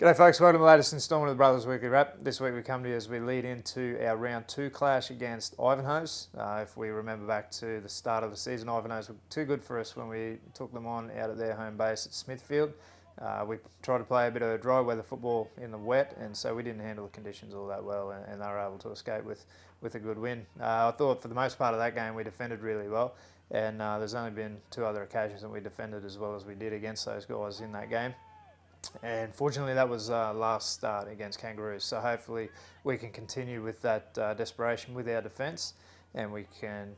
G'day folks, welcome to the latest instalment of the Brothers Weekly Wrap. This week we come to you as we lead into our round 2 clash against Ivanhoe's. If we remember back to the start of the season, Ivanhoe's were too good for us when we took them on out at their home base at Smithfield. We tried to play a bit of dry weather football in the wet, and so we didn't handle the conditions all that well, and they were able to escape with a good win. I thought for the most part of that game we defended really well, and there's only been 2 other occasions that we defended as well as we did against those guys in that game. And fortunately that was last start against Kangaroos, so hopefully we can continue with that desperation with our defence, and we can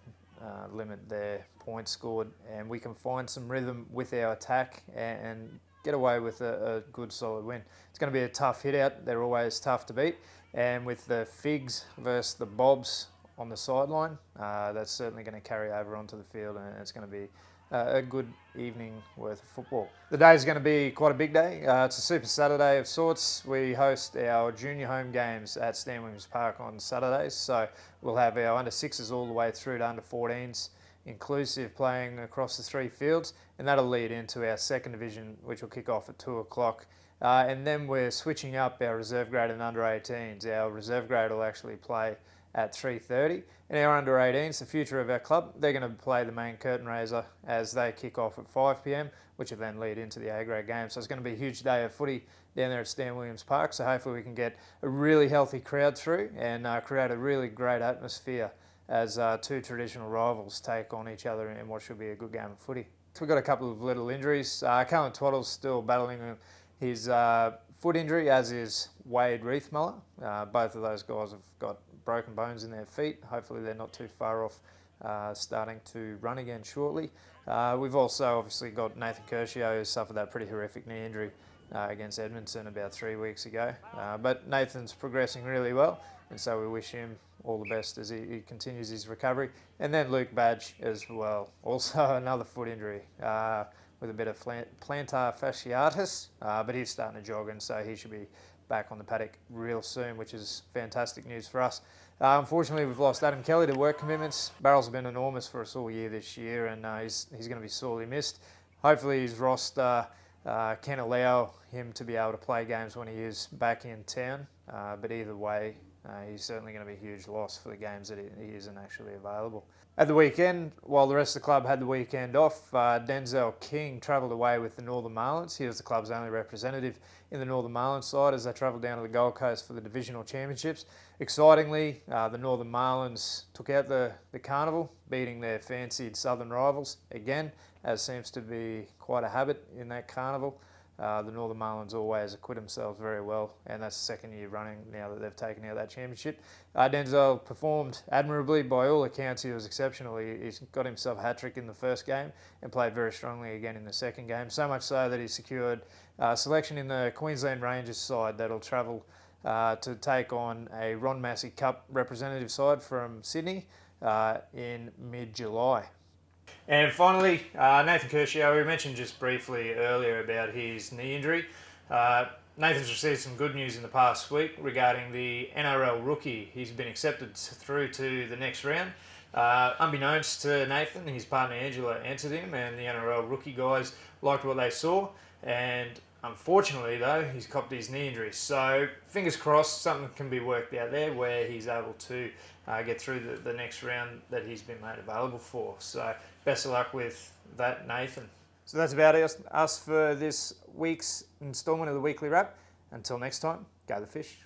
limit their points scored, and we can find some rhythm with our attack and get away with a good solid win. It's going to be a tough hit out, they're always tough to beat, and with the Figs versus the Bobs on the sideline, that's certainly going to carry over onto the field, and it's going to be a good evening worth of football. The day is going to be quite a big day. It's a Super Saturday of sorts. We host our junior home games at Stan Williams Park on Saturdays, so we'll have our under 6s all the way through to under 14s inclusive playing across the 3 fields, and that'll lead into our second division, which will kick off at 2 o'clock. And then we're switching up our reserve grade and under 18s. Our reserve grade will actually play at 3:30, and our under 18s, the future of our club, they're going to play the main curtain raiser as they kick off at 5 p.m, which will then lead into the A grade game. So it's going to be a huge day of footy down there at Stan Williams Park, so hopefully we can get a really healthy crowd through and create a really great atmosphere as 2 traditional rivals take on each other in what should be a good game of footy. We've got a couple of little injuries. Callan Twaddle's still battling his foot injury, as is Wade Reithmuller. Both of those guys have got broken bones in their feet. Hopefully they're not too far off starting to run again shortly. We've also obviously got Nathan Curcio, who suffered that pretty horrific knee injury against Edmonton about 3 weeks ago. But Nathan's progressing really well, and so we wish him all the best as he continues his recovery. And then Luke Badge as well, also another foot injury with a bit of plantar fasciitis, but he's starting to jog, and so he should be back on the paddock real soon, which is fantastic news for us. Unfortunately, we've lost Adam Kelly to work commitments. Barrel's been enormous for us all year this year, and he's going to be sorely missed. Hopefully his roster can allow him to be able to play games when he is back in town, but either way, he's certainly going to be a huge loss for the games that he isn't actually available. At the weekend, while the rest of the club had the weekend off, Denzel King travelled away with the Northern Marlins. He was the club's only representative in the Northern Marlins side as they travelled down to the Gold Coast for the divisional championships. Excitingly, the Northern Marlins took out the carnival, beating their fancied southern rivals again, as seems to be quite a habit in that carnival. The Northern Marlins always acquit themselves very well, and that's the second year running now that they've taken out that championship. Denzel performed admirably by all accounts. He was exceptional. He's got himself a hat-trick in the first game and played very strongly again in the second game, so much so that he secured selection in the Queensland Rangers side that'll travel to take on a Ron Massey Cup representative side from Sydney in mid-July. And finally, Nathan Curcio, we mentioned just briefly earlier about his knee injury. Nathan's received some good news in the past week regarding the NRL rookie. He's been accepted through to the next round. Unbeknownst to Nathan, his partner Angela entered him, and the NRL rookie guys liked what they saw. And unfortunately, though, he's copped his knee injury. So fingers crossed, something can be worked out there where he's able to get through the next round that he's been made available for. So best of luck with that, Nathan. So that's about us for this week's instalment of the Weekly Wrap. Until next time, go the fish.